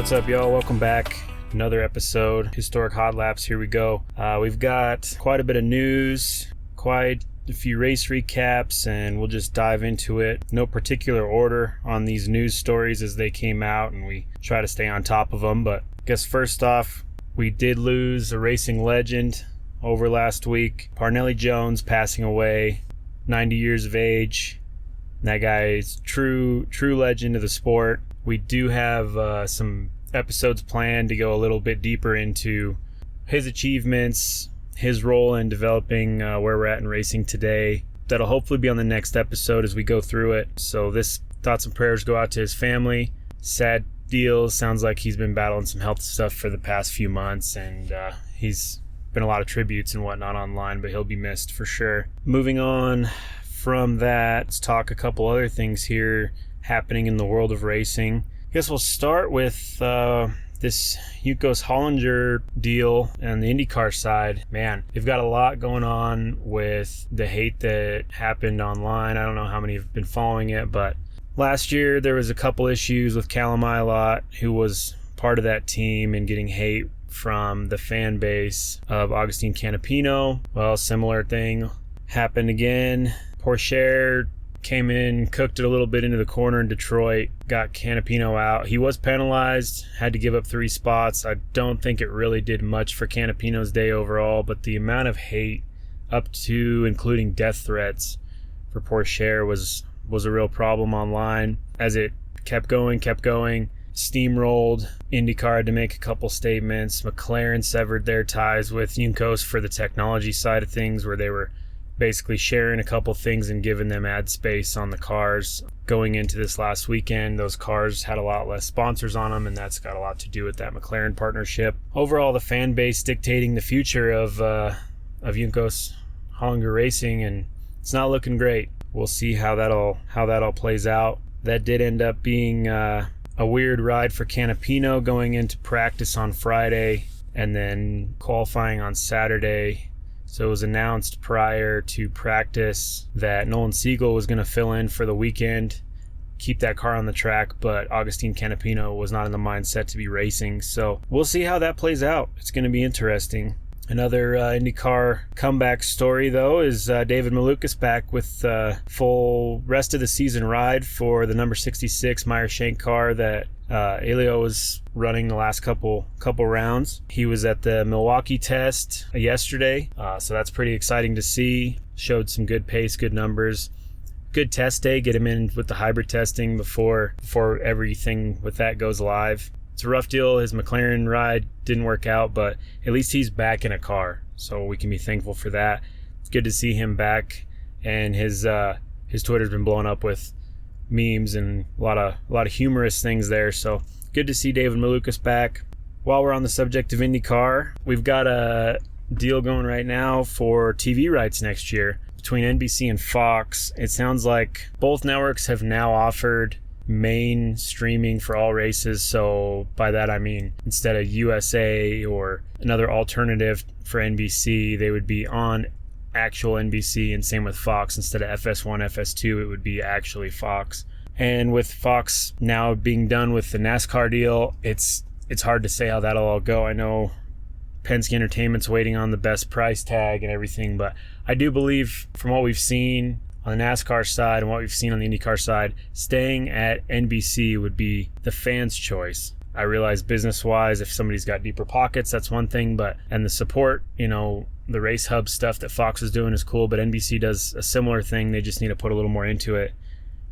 What's up, y'all? Welcome back. Another episode, Historic Hot Laps. Here we go. We've got quite a bit of news, quite a few race recaps, and we'll just dive into it. No particular order on these news stories as they came out, and we try to stay on top of them. But I guess first off, we did lose a racing legend over last week. Parnelli Jones passing away, 90 years of age. That guy is true legend of the sport. We do have some episodes planned to go a little bit deeper into his achievements, his role in developing where we're at in racing today. That'll hopefully be on the next episode as we go through it. So this thoughts and prayers go out to his family. Sad deal. Sounds like he's been battling some health stuff for the past few months, and he's been a lot of tributes and whatnot online, but he'll be missed for sure. Moving on from that, let's talk a couple other things here happening in the world of racing. I guess we'll start with this Juncos Hollinger deal and the IndyCar side. Man, they've got a lot going on with the hate that happened online. I don't know how many have been following it, but last year there was a couple issues with Callum Ilott, who was part of that team, and getting hate from the fan base of Agustin Canapino. Well, similar thing happened again. Porsche came in, cooked it a little bit into the corner in Detroit, got Canapino out. He was penalized, had to give up 3 spots. I don't think it really did much for Canapino's day overall, but the amount of hate, up to including death threats, for Porsche was a real problem online. As it kept going, steamrolled. IndyCar had to make a couple statements. McLaren severed their ties with Juncos for the technology side of things, where they were basically sharing a couple things and giving them ad space on the cars. Going into this last weekend, those cars had a lot less sponsors on them, and that's got a lot to do with that McLaren partnership. Overall, the fan base dictating the future of Juncos Hollinger Racing, and it's not looking great. We'll see how that all plays out. That did end up being a weird ride for Canapino, going into practice on Friday and then qualifying on Saturday. So it was announced prior to practice that Nolan Siegel was going to fill in for the weekend, keep that car on the track, but Agustin Canapino was not in the mindset to be racing. So we'll see how that plays out. It's going to be interesting. Another IndyCar comeback story, though, is David Malukas back with full rest of the season ride for the number 66 Meyer Shank car that Elio was running the last couple rounds. He was at the Milwaukee test yesterday, so that's pretty exciting to see. Showed some good pace, good numbers. Good test day, get him in with the hybrid testing before everything with that goes live. It's a rough deal. His McLaren ride didn't work out, but at least he's back in a car, so we can be thankful for that. It's good to see him back, and his Twitter's been blowing up with memes and a lot of humorous things there. So good to see David Malukas back. While we're on the subject of IndyCar, we've got a deal going right now for TV rights next year between NBC and Fox. It sounds like both networks have now offered main streaming for all races. So by that I mean, instead of USA or another alternative for NBC, they would be on actual NBC, and same with Fox. Instead of FS1, FS2, it would be actually Fox. And with Fox now being done with the NASCAR deal, it's hard to say how that'll all go. I know Penske Entertainment's waiting on the best price tag and everything, but I do believe from what we've seen on the NASCAR side and what we've seen on the IndyCar side, staying at NBC would be the fans' choice. I realize business-wise, if somebody's got deeper pockets, that's one thing, and the support, the race hub stuff that Fox is doing is cool, but NBC does a similar thing. They just need to put a little more into it,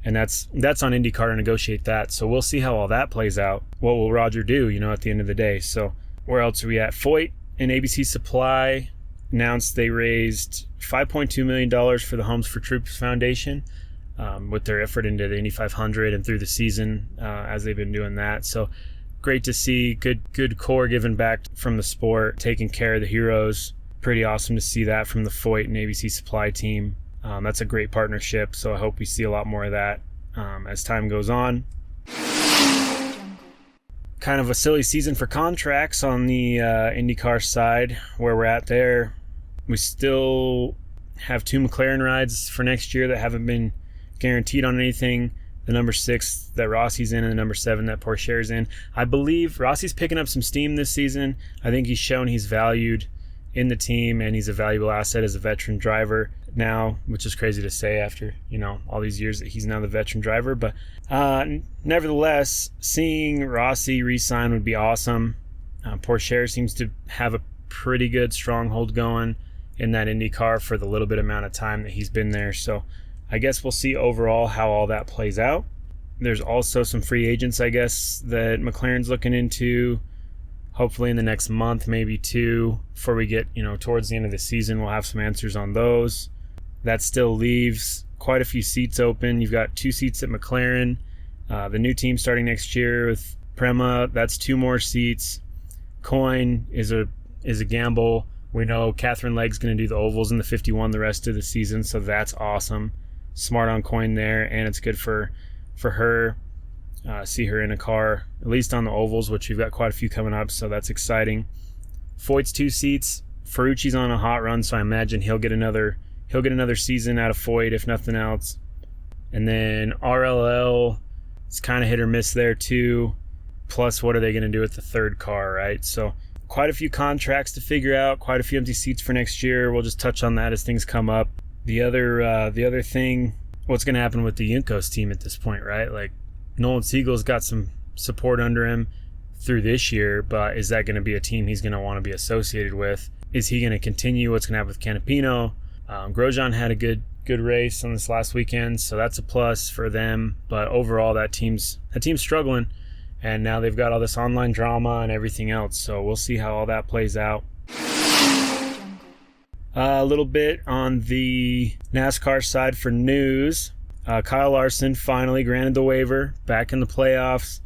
and that's on IndyCar to negotiate that. So we'll see how all that plays out. What will Roger do, at the end of the day? So where else are we at? Foyt and ABC Supply announced they raised $5.2 million for the Homes for Troops Foundation with their effort into the Indy 500 and through the season as they've been doing that. So great to see good core given back from the sport, taking care of the heroes. Pretty awesome to see that from the Foyt and ABC Supply team. That's a great partnership, so I hope we see a lot more of that as time goes on. Kind of a silly season for contracts on the IndyCar side, where we're at there. We still have 2 McLaren rides for next year that haven't been guaranteed on anything. the number 6 that Rossi's in and the number 7 that Pourchaire's in. I believe Rossi's picking up some steam this season. I think he's shown he's valued in the team, and he's a valuable asset as a veteran driver now, which is crazy to say after, all these years that he's now the veteran driver. But nevertheless, seeing Rossi re-sign would be awesome. Pourchaire seems to have a pretty good stronghold going in that Indy car for the little bit amount of time that he's been there. So I guess we'll see overall how all that plays out. There's also some free agents, I guess, that McLaren's looking into. Hopefully in the next month, maybe 2, before we get, towards the end of the season, we'll have some answers on those. That still leaves quite a few seats open. You've got 2 seats at McLaren. The new team starting next year with Prema, that's 2 more seats. Coyne is a gamble. We know Catherine Legg's going to do the ovals in the 51 the rest of the season, so that's awesome. Smart on Coyne there, and it's good for her. See her in a car, at least on the ovals, which we've got quite a few coming up, so that's exciting. Foyt's 2 seats. Ferrucci's on a hot run, so I imagine he'll get another season out of Foyt, if nothing else. And then RLL, it's kind of hit or miss there too. Plus, what are they going to do with the 3rd car, right? So quite a few contracts to figure out, quite a few empty seats for next year. We'll just touch on that as things come up. The other thing, what's going to happen with the Juncos team at this point, right? Like, Nolan Siegel's got some support under him through this year, but is that going to be a team he's going to want to be associated with? Is he going to continue? What's going to happen with Canapino? Grosjean had a good race on this last weekend, so that's a plus for them. But overall, that team's struggling, and now they've got all this online drama and everything else. So we'll see how all that plays out. A little bit on the NASCAR side for news. Kyle Larson finally granted the waiver, back in the playoffs.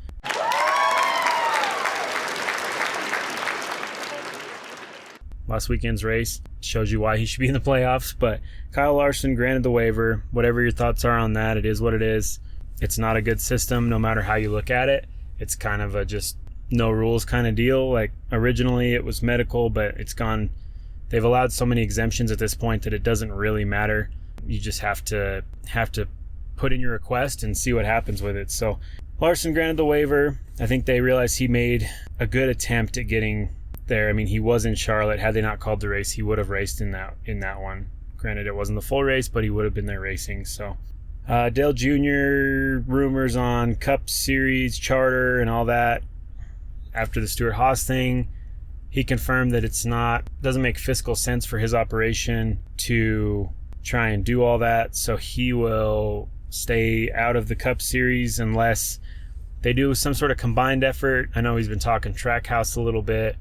Last weekend's race shows you why he should be in the playoffs, but Kyle Larson granted the waiver. Whatever your thoughts are on that, it is what it is. It's not a good system no matter how you look at it. It's kind of a just no rules kind of deal. Like originally it was medical, but it's gone. They've allowed so many exemptions at this point that it doesn't really matter. You just have to put in your request and see what happens with it. So Larson granted the waiver. I think they realized he made a good attempt at getting there. I mean, he was in Charlotte. Had they not called the race, he would have raced in that one. Granted, it wasn't the full race, but he would have been there racing. So Dale Jr. rumors on Cup Series charter and all that after the Stewart-Haas thing. He confirmed that doesn't make fiscal sense for his operation to try and do all that. So he will stay out of the Cup Series unless they do some sort of combined effort. I know he's been talking Trackhouse a little bit,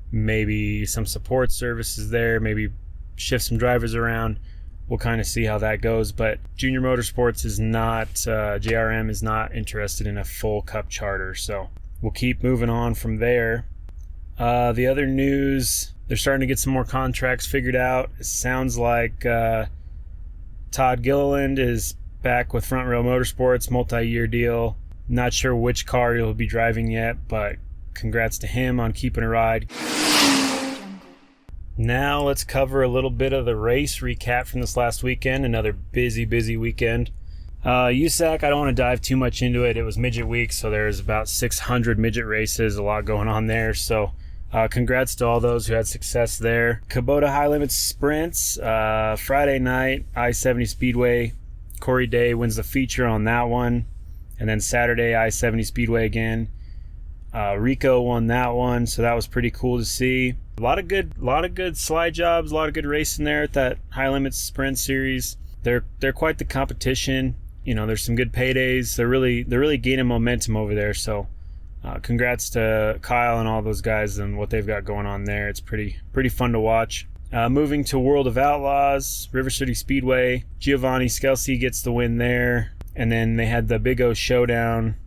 maybe some support services there, maybe shift some drivers around. We'll kind of see how that goes. But Junior Motorsports is not, JRM is not interested in a full Cup charter. So we'll keep moving on from there. The other news, they're starting to get some more contracts figured out. It sounds like Todd Gilliland is back with Front Row Motorsports, multi-year deal. Not sure which car he'll be driving yet, but congrats to him on keeping a ride. Now let's cover a little bit of the race recap from this last weekend. Another busy weekend. USAC, I don't want to dive too much into it. It was midget week, so there's about 600 midget races, a lot going on there. So congrats to all those who had success there. Kubota High Limits Sprints, Friday night, I-70 Speedway. Corey Day wins the feature on that one. And then Saturday, I-70 Speedway again. Rico won that one, so that was pretty cool to see. A lot of good slide jobs, a lot of good racing there at that High Limits Sprint Series. They're quite the competition. There's some good paydays. They're really gaining momentum over there. So, congrats to Kyle and all those guys and what they've got going on there. It's pretty fun to watch. Moving to World of Outlaws, River City Speedway. Giovanni Scalzi gets the win there. And then they had the Big O Showdown,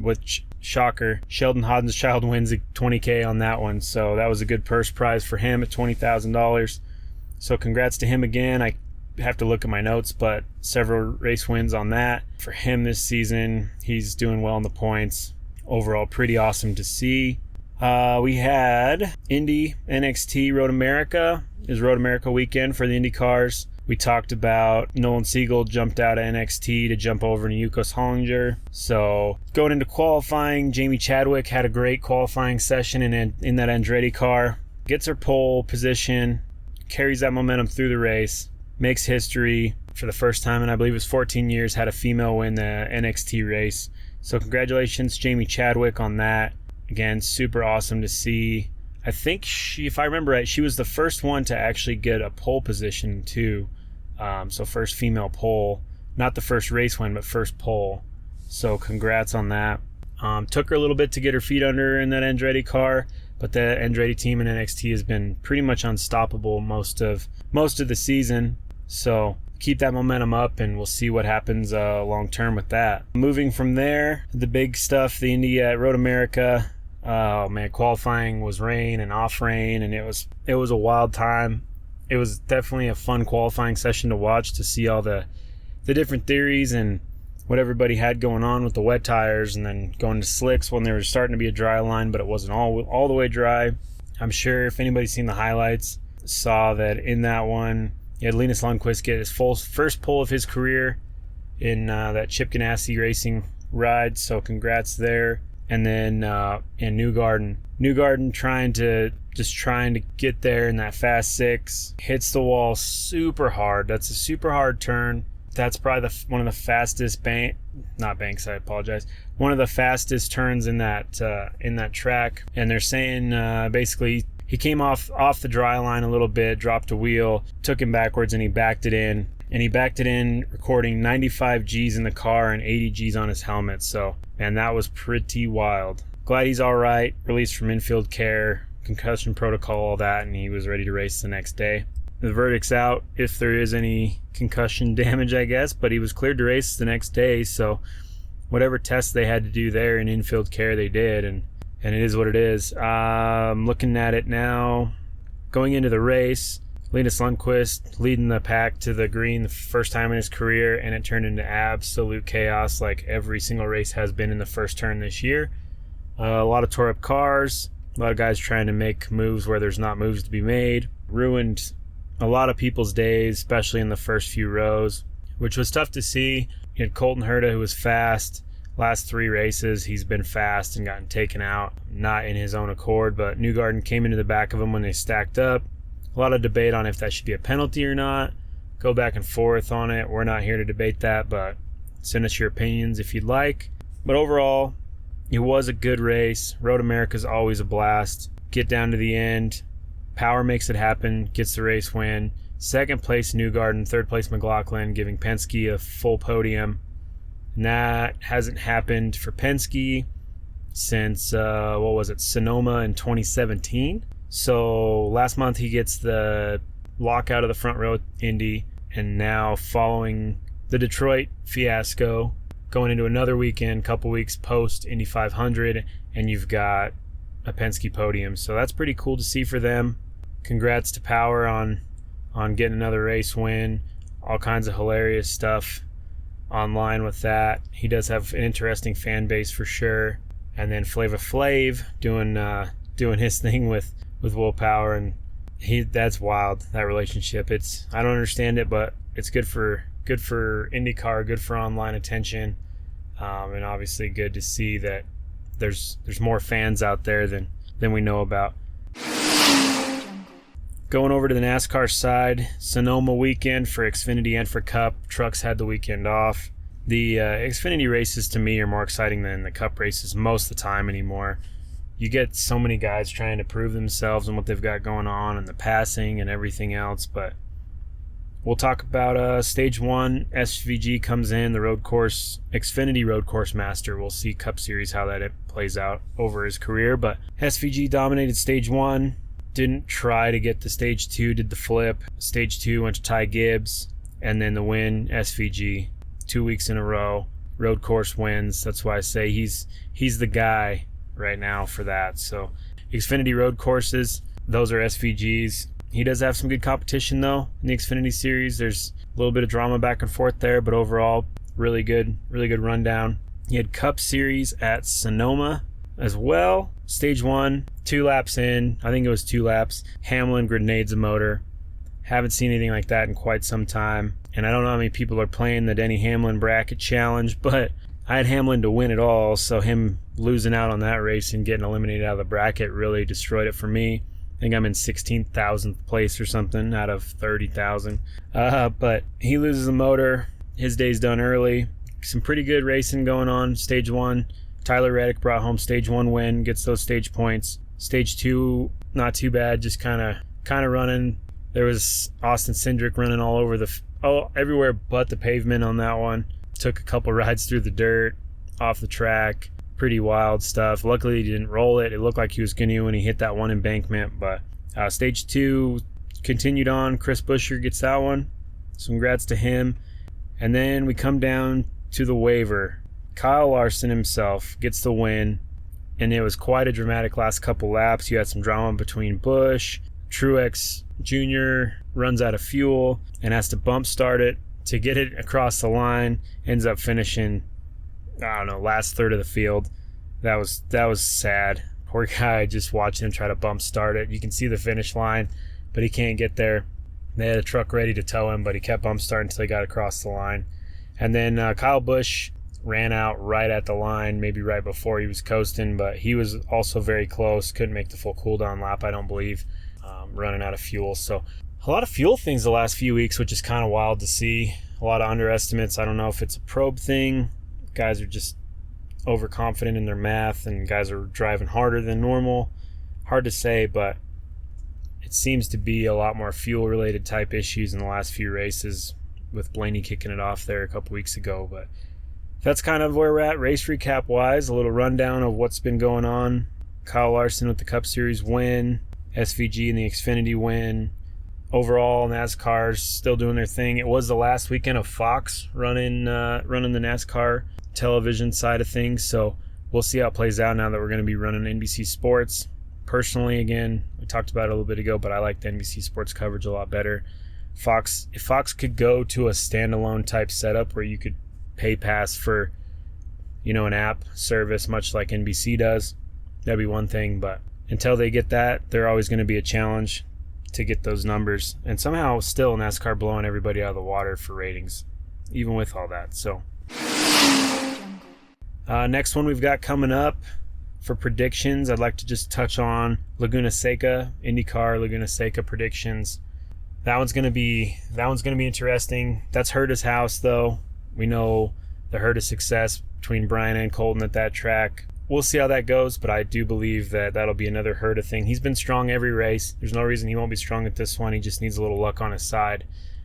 which, shocker, Sheldon Hodenschild wins a $20K on that one. So that was a good purse prize for him at $20,000. So congrats to him again. I have to look at my notes, but several race wins on that. For him this season, he's doing well in the points. Overall, pretty awesome to see. We had Indy NXT Road America. It was Road America weekend for the Indy cars. We talked about Nolan Siegel jumped out of NXT to jump over to Yukos Hollinger. So going into qualifying, Jamie Chadwick had a great qualifying session in that Andretti car. Gets her pole position, carries that momentum through the race, makes history for the first time in I believe it was 14 years, had a female win the NXT race. So congratulations, Jamie Chadwick, on that. Again, super awesome to see. I think if I remember right, she was the first one to actually get a pole position too. So first female pole, not the first race win, but first pole. So congrats on that. Took her a little bit to get her feet under her in that Andretti car, but the Andretti team in NXT has been pretty much unstoppable most of the season. So keep that momentum up, and we'll see what happens long term with that. Moving from there, the big stuff, the Indy Road America. Oh man, qualifying was rain and off rain, and it was a wild time. It was definitely a fun qualifying session to watch, to see all the different theories and what everybody had going on with the wet tires, and then going to slicks when there was starting to be a dry line, but it wasn't all the way dry. I'm sure if anybody's seen the highlights, saw that in that one, you had Linus Lundqvist get his first pole of his career in that Chip Ganassi Racing ride, so congrats there. And then in Newgarden trying to get there in that fast six, hits the wall super hard. That's a super hard turn. That's probably one of the fastest one of the fastest turns in that track. And they're saying basically he came off the dry line a little bit, dropped a wheel, took him backwards, and he backed it in. And he backed it in, recording 95 G's in the car and 80 G's on his helmet. So, man, that was pretty wild. Glad he's all right, released from infield care, concussion protocol, all that, and he was ready to race the next day. The verdict's out if there is any concussion damage, I guess, but he was cleared to race the next day. So whatever tests they had to do there in infield care, they did, and it is what it is. Looking at it now, going into the race, Linus Lundqvist leading the pack to the green the first time in his career, and it turned into absolute chaos like every single race has been in the first turn this year. A lot of tore up cars, a lot of guys trying to make moves where there's not moves to be made. Ruined a lot of people's days, especially in the first few rows, which was tough to see. You had Colton Herta, who was fast. Last 3 races, he's been fast and gotten taken out, not in his own accord, but Newgarden came into the back of him when they stacked up. A lot of debate on if that should be a penalty or not. Go back and forth on it. We're not here to debate that, but send us your opinions if you'd like. But overall, it was a good race. Road America is always a blast. Get down to the end. Power makes it happen, gets the race win. Second place Newgarden, third place McLaughlin, giving Penske a full podium. And that hasn't happened for Penske since, Sonoma in 2017. So last month he gets the lockout of the front row at Indy, and now following the Detroit fiasco, going into another weekend, couple weeks post Indy 500, and you've got a Penske podium. So that's pretty cool to see for them. Congrats to Power on getting another race win. All kinds of hilarious stuff online with that. He does have an interesting fan base for sure. And then Flava Flav doing his thing with Will Power, and that's wild, that relationship. I don't understand it, but it's good for IndyCar, good for online attention, and obviously good to see that there's more fans out there than we know about. Going over to the NASCAR side, Sonoma weekend for Xfinity and for Cup. Trucks had the weekend off. The Xfinity races to me are more exciting than the Cup races most of the time anymore. You get so many guys trying to prove themselves and what they've got going on and the passing and everything else, but we'll talk about Stage 1. SVG comes in, the road course, Xfinity road course master. We'll see Cup Series, how that plays out over his career, but SVG dominated Stage 1. Didn't try to get to Stage 2, did the flip. Stage 2 went to Ty Gibbs, and then the win, SVG. 2 weeks in a row, road course wins. That's why I say he's the guy right now for that. So Xfinity road courses, those are SVGs. He does have some good competition though in the Xfinity series. There's a little bit of drama back and forth there, but overall really good rundown. He had Cup Series at Sonoma as well. Stage 1, 2 laps in, I think it was 2 laps, Hamlin grenades a motor, Haven't seen anything like that in quite some time. And I don't know how many people are playing the Denny Hamlin bracket challenge, but I had Hamlin to win it all, so him losing out on that race and getting eliminated out of the bracket really destroyed it for me. I think I'm in 16,000th place or something out of 30,000. But he loses the motor. His day's done early. Some pretty good racing going on. Stage 1, Tyler Reddick brought home Stage 1 win, gets those stage points. Stage 2, not too bad, just kind of running. There was Austin Cindric running all over everywhere but the pavement on that one. Took a couple rides through the dirt, off the track. Pretty wild stuff. Luckily, he didn't roll it. It looked like he was going to when he hit that one embankment. But Stage 2 continued on. Chris Buescher gets that one. So congrats to him. And then we come down to the waiver. Kyle Larson himself gets the win. And it was quite a dramatic last couple laps. You had some drama between Busch. Truex Jr. runs out of fuel and has to bump start it to get it across the line. Ends up finishing, I don't know, last third of the field. That was sad. Poor guy, just watching him try to bump start it. You can see the finish line, but he can't get there. They had a truck ready to tow him, but he kept bump starting until he got across the line. And then Kyle Busch ran out right at the line, maybe right before he was coasting, but he was also very close. Couldn't make the full cooldown lap, I don't believe, running out of fuel. So a lot of fuel things the last few weeks, which is kind of wild to see. A lot of underestimates. I don't know if it's a probe thing. Guys are just overconfident in their math, and guys are driving harder than normal. Hard to say, but it seems to be a lot more fuel-related type issues in the last few races, with Blaney kicking it off there a couple weeks ago. But that's kind of where we're at race recap-wise. A little rundown of what's been going on. Kyle Larson with the Cup Series win. SVG and the Xfinity win. Overall, NASCAR's still doing their thing. It was the last weekend of Fox running the NASCAR television side of things, so we'll see how it plays out now that we're going to be running NBC Sports. Personally, again, we talked about it a little bit ago, but I like the NBC Sports coverage a lot better. If Fox could go to a standalone type setup where you could pay pass for, an app service much like NBC does, that'd be one thing, but until they get that, they're always going to be a challenge to get those numbers. And somehow still NASCAR blowing everybody out of the water for ratings, even with all that. So next one we've got coming up for predictions, I'd like to just touch on Laguna Seca, IndyCar Laguna Seca predictions. That one's gonna be interesting. That's Herta's house, though. We know the Herta success between Brian and Colton at that track. We'll see how that goes, but I do believe that that'll be another Herta thing. He's been strong every race. There's no reason he won't be strong at this one. He just needs a little luck on his side,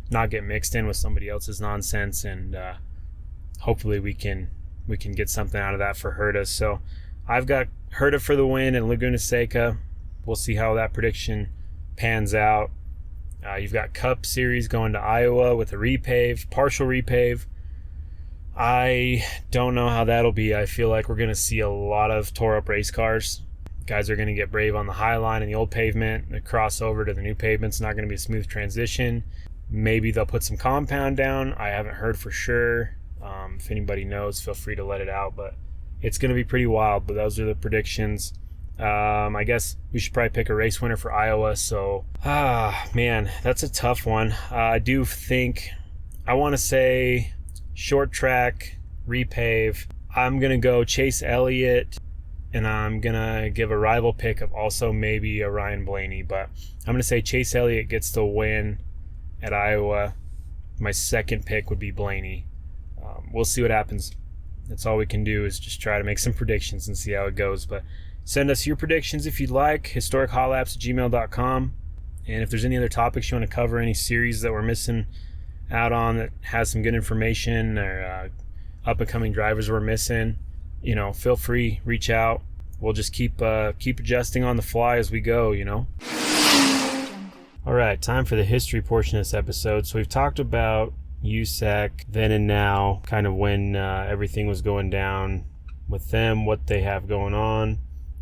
not get mixed in with somebody else's nonsense, and hopefully we can get something out of that for Herta. So I've got Herta for the win and Laguna Seca. We'll see how that prediction pans out. You've got Cup Series going to Iowa with a repave, partial repave. I don't know how that'll be. I feel like we're going to see a lot of tore up race cars. Guys are going to get brave on the high line and the old pavement. The crossover to the new pavement's not going to be a smooth transition. Maybe they'll put some compound down. I haven't heard for sure. If anybody knows, feel free to let it out. But it's going to be pretty wild. But those are the predictions. I guess we should probably pick a race winner for Iowa. So, man, that's a tough one. I do think I want to say short track, repave. I'm going to go Chase Elliott, and I'm going to give a rival pick of also maybe a Ryan Blaney. But I'm going to say Chase Elliott gets the win at Iowa. My second pick would be Blaney. We'll see what happens. That's all we can do is just try to make some predictions and see how it goes. But send us your predictions if you'd like, historichotlapse@gmail.com. And if there's any other topics you want to cover, any series that we're missing out on that has some good information, or up-and-coming drivers we're missing, feel free, reach out. We'll just keep adjusting on the fly as we go, All right, time for the history portion of this episode. So we've talked about USAC then and now, kind of when everything was going down with them, what they have going on,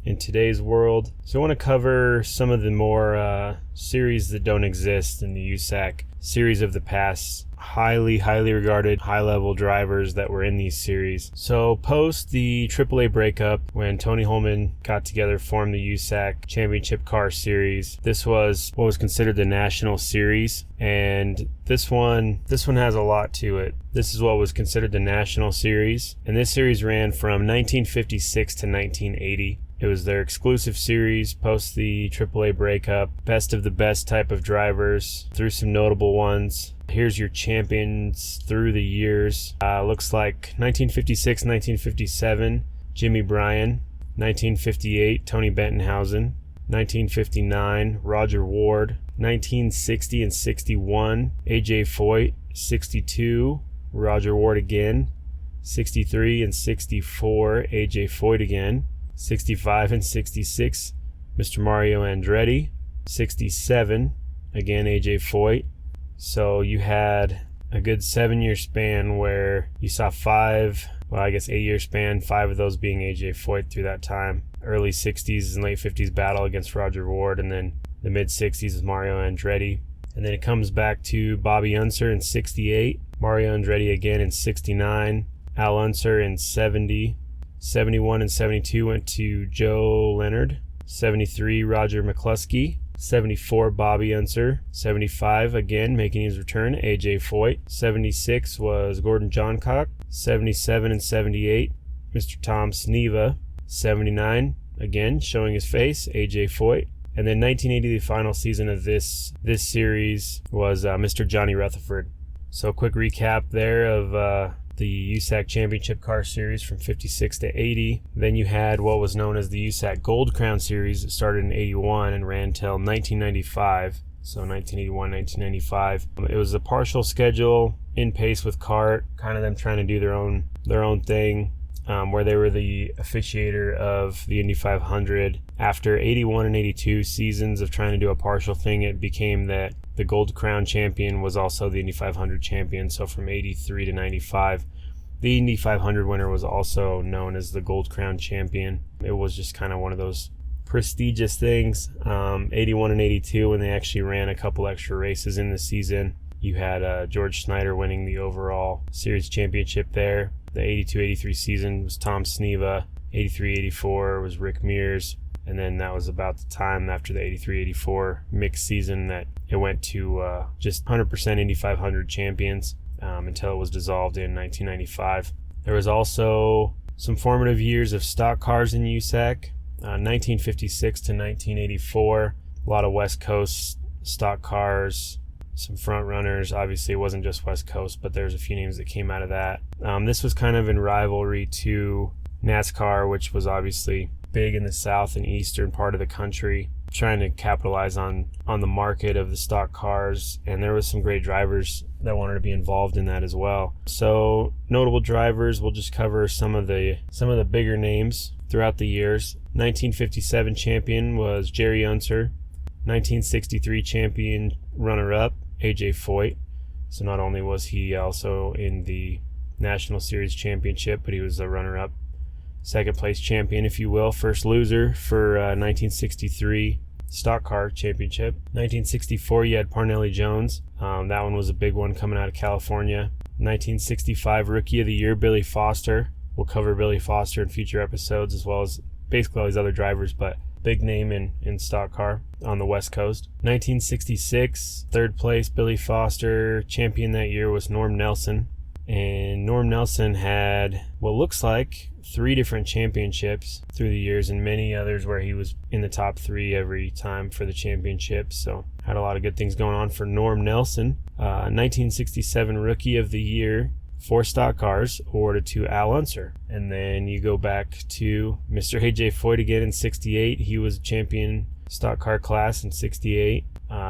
in today's world. So I want to cover some of the more series that don't exist in the USAC series of the past. Highly regarded high-level drivers that were in these series. So post the AAA breakup, when Tony Holman got together, formed the USAC Championship Car Series. This was what was considered the national series, and this one has a lot to it. This is what was considered the national series, and this series ran from 1956 to 1980. It was their exclusive series post the AAA breakup. Best of the best type of drivers, through some notable ones. Here's your champions through the years. Looks like 1956, 1957, Jimmy Bryan. 1958, Tony Bentonhausen. 1959, Roger Ward. 1960 and 61, A.J. Foyt. 62, Roger Ward again. 63 and 64, A.J. Foyt again. 65 and 66, Mr. Mario Andretti. 67, again A.J. Foyt. So you had a good 7-year span where you saw 8-year span, 5 of those being A.J. Foyt through that time. Early 60s and late 50s battle against Roger Ward, and then the mid 60s is Mario Andretti. And then it comes back to Bobby Unser in 68, Mario Andretti again in 69, Al Unser in 70. 71 and 72 went to Joe Leonard. 73, Roger McCluskey. 74, Bobby Unser. 75, again making his return, A.J. Foyt. 76 was Gordon Johncock. 77 and 78, Mr. Tom Sneva. 79, again showing his face, A.J. Foyt. And then 1980, the final season of this series, was Mr. Johnny Rutherford. So quick recap there of the USAC Championship Car Series from 56 to 80. Then you had what was known as the USAC Gold Crown Series. It started in 81 and ran till 1995. So 1981, 1995. It was a partial schedule, in pace with kart, kind of them trying to do their own thing, where they were the officiator of the Indy 500. After 81 and 82 seasons of trying to do a partial thing, it became that the Gold Crown champion was also the Indy 500 champion. So from 83 to 95, the Indy 500 winner was also known as the Gold Crown champion. It was just kind of one of those prestigious things. 81 and 82, when they actually ran a couple extra races in the season, you had George Snyder winning the overall series championship there. The 82-83 season was Tom Sneva. 83-84 was Rick Mears. And then that was about the time after the 83-84 mixed season that it went to just 100% Indy 500 champions until it was dissolved in 1995. There was also some formative years of stock cars in USAC, 1956 to 1984. A lot of West Coast stock cars, some front runners. Obviously, it wasn't just West Coast, but there's a few names that came out of that. This was kind of in rivalry to NASCAR, which was obviously big in the south and eastern part of the country, trying to capitalize on the market of the stock cars, and there was some great drivers that wanted to be involved in that as well. So notable drivers, we'll just cover some of the bigger names throughout the years. 1957 champion was Jerry Unser. 1963 champion runner-up A.J. Foyt. So not only was he also in the National Series Championship, but he was a runner-up, second place champion, if you will. First loser for 1963 Stock Car Championship. 1964, you had Parnelli Jones. That one was a big one coming out of California. 1965 Rookie of the Year, Billy Foster. We'll cover Billy Foster in future episodes, as well as basically all these other drivers, but big name in stock car on the West Coast. 1966, third place, Billy Foster. Champion that year was Norm Nelson. And Norm Nelson had what looks like 3 different championships through the years, and many others where he was in the top 3 every time for the championship. So had a lot of good things going on for Norm Nelson. 1967 Rookie of the Year for stock cars awarded to Al Unser. And then you go back to Mr. A.J. Foyt again in 68. He was champion stock car class in 68.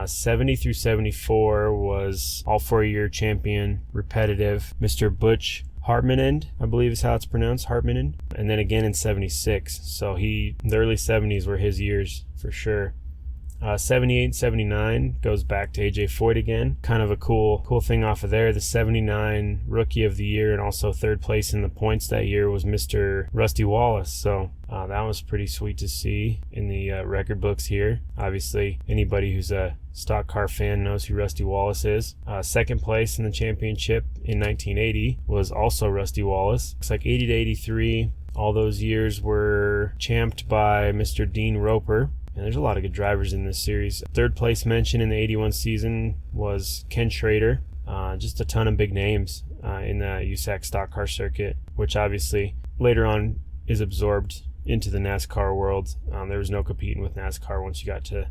70 through 74 was all 4-year champion repetitive Mr. Butch Hartmann, I believe is how it's pronounced, Hartmann. And then again in 76. So the early 70s were his years for sure. 78 79 goes back to AJ Foyt again. Kind of a cool thing off of there. The 79 Rookie of the Year and also third place in the points that year was Mr. Rusty Wallace. So that was pretty sweet to see in the record books here. Obviously, anybody who's a stock car fan knows who Rusty Wallace is. Second place in the championship in 1980 was also Rusty Wallace. Looks like 80 to 83. All those years were champed by Mr. Dean Roper. And there's a lot of good drivers in this series. Third place mention in the 81 season was Ken Schrader. Just a ton of big names in the USAC stock car circuit, which obviously later on is absorbed into the NASCAR world. There was no competing with NASCAR once you got to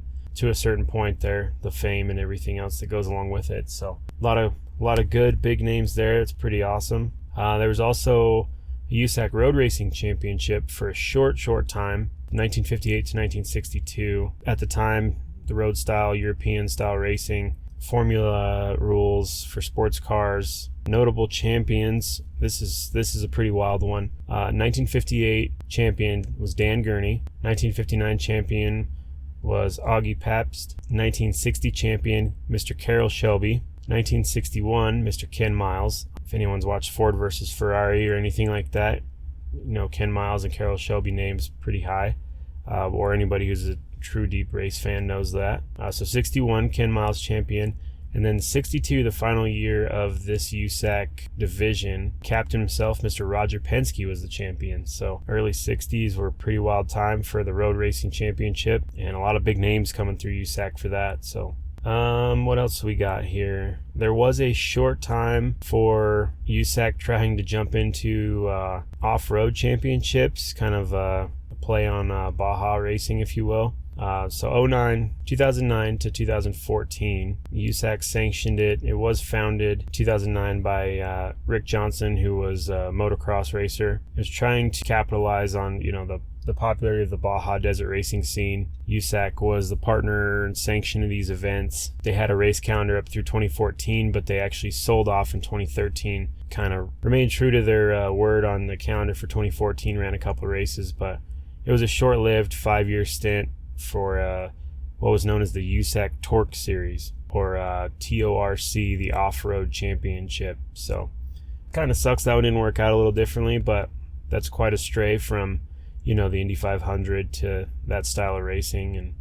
a certain point there, the fame and everything else that goes along with it. So a lot of good big names there. It's pretty awesome. There was also a USAC Road Racing Championship for a short time, 1958 to 1962. At the time, the road style, European style racing, formula rules for sports cars, notable champions. This is a pretty wild one. 1958 champion was Dan Gurney. 1959 champion was Augie Pabst. 1960 champion, Mr. Carroll Shelby. 1961, Mr. Ken Miles. If anyone's watched Ford versus Ferrari or anything like that, you know Ken Miles and Carroll Shelby names pretty high, or anybody who's a true deep race fan knows that. So 61, Ken Miles champion, and then 62, the final year of this USAC division, captain himself, Mr. Roger Penske, was the champion. So early 60s were a pretty wild time for the road racing championship, and a lot of big names coming through USAC for that. So what else we got here? There was a short time for USAC trying to jump into off-road championships, kind of a play on Baja racing, if you will. So 2009 to 2014, USAC sanctioned it. It was founded 2009 by Rick Johnson, who was a motocross racer. It was trying to capitalize on, the popularity of the Baja desert racing scene. USAC was the partner and sanction of these events. They had a race calendar up through 2014, but they actually sold off in 2013. Kind of remained true to their word on the calendar for 2014, ran a couple of races, but it was a short-lived 5-year stint for what was known as the USAC Torque Series, or TORC, the Off-Road Championship. So kind of sucks that it didn't work out a little differently, but that's quite a stray from the Indy 500 to that style of racing, and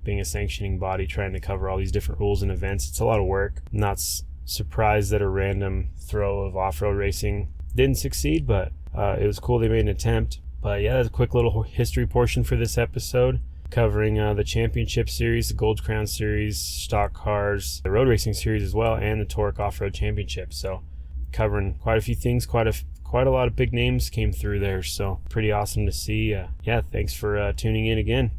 being a sanctioning body trying to cover all these different rules and events. It's a lot of work. I'm not surprised that a random throw of off-road racing didn't succeed, but it was cool they made an attempt. But yeah, that's a quick little history portion for this episode, covering the Championship Series, the Gold Crown Series, stock cars, the Road Racing Series as well, and the Torque Off-Road Championship. So covering quite a few things, quite a lot of big names came through there, so pretty awesome to see. Thanks for tuning in again.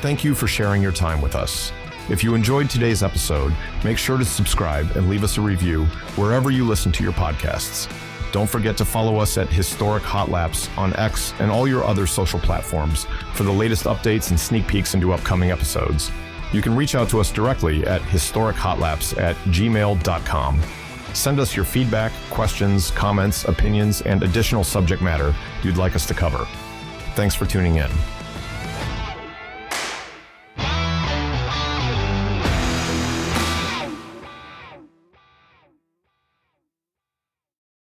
Thank you for sharing your time with us. If you enjoyed today's episode, make sure to subscribe and leave us a review wherever you listen to your podcasts. Don't forget to follow us at Historic Hot Laps on X and all your other social platforms for the latest updates and sneak peeks into upcoming episodes. You can reach out to us directly at historichotlaps@gmail.com. Send us your feedback, questions, comments, opinions, and additional subject matter you'd like us to cover. Thanks for tuning in.